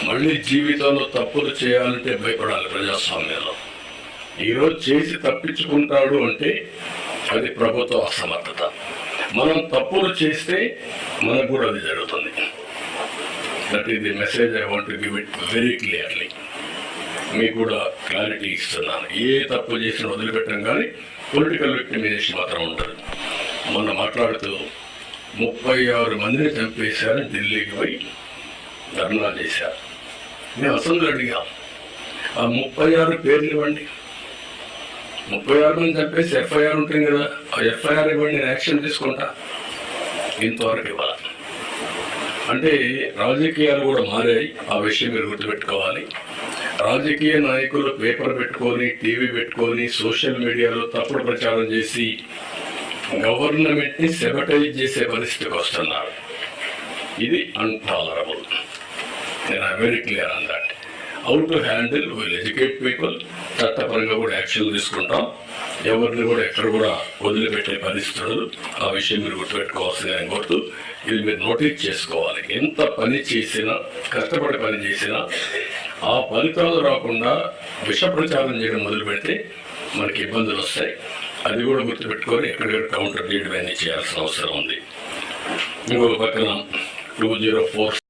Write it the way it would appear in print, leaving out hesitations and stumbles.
మళ్ళీ జీవితంలో తప్పులు చేయాలంటే భయపడాలి ప్రజాస్వామ్యంలో. ఈరోజు చేసి తప్పించుకుంటాడు అంటే అది ప్రభుత్వ అసమర్థత. మనం తప్పులు చేస్తే మనకు కూడా అది జరుగుతుంది. That is the message I want to give it very clearly. మీకు కూడా క్లారిటీ ఇస్తున్నాను. ఏ తప్పు చేసిన వదిలిపెట్టడం కానీ పొలిటికల్ విక్టిమైజేషన్ మాత్రం ఉండదు. మొన్న మాట్లాడుతూ 36 మందిని చంపేశారు, ఢిల్లీకి పోయి ధర్నా చేశారు. మేము అసలు అడిగాం, ఆ 36 పేర్లు ఇవ్వండి. 36 మంది చంపేసి ఎఫ్ఐఆర్ ఉంటుంది కదా, ఆ ఎఫ్ఐఆర్ ఇవ్వండి, నేను యాక్షన్ తీసుకుంటా. ఇంతవరకు ఇవ్వాలి. అంటే రాజకీయాలు కూడా మారాయి. ఆ విషయం మీరు గుర్తుపెట్టుకోవాలి. రాజకీయ నాయకులు పేపర్ పెట్టుకొని, టీవీ పెట్టుకొని, సోషల్ మీడియాలో తప్పుడు ప్రచారం చేసి గవర్నమెంట్ని సెబటైజ్ చేసే పరిస్థితికి వస్తున్నారు. ఇది అన్టాలరబుల్. నేను very clear on that. How to handle, will educate people. చట్టపరంగా కూడా యాక్షన్ తీసుకుంటాం. ఎవరిని కూడా ఎక్కడ కూడా వదిలిపెట్టే పరిస్థితులు. ఆ విషయం మీరు గుర్తుపెట్టుకోవాల్సిందిగా నేను కోరుతూ, ఇది మీరు నోటీస్ చేసుకోవాలి. ఎంత పని చేసినా, కష్టపడి పని చేసినా ఆ ఫలితాలు రాకుండా విష ప్రచారం చేయడం మొదలు పెడితే మనకి ఇబ్బందులు వస్తాయి. అది కూడా గుర్తుపెట్టుకొని ఎక్కడికక్కడ కౌంటర్ చేయడం అన్నీ చేయాల్సిన అవసరం ఉంది. ఇంకొక పక్కన 204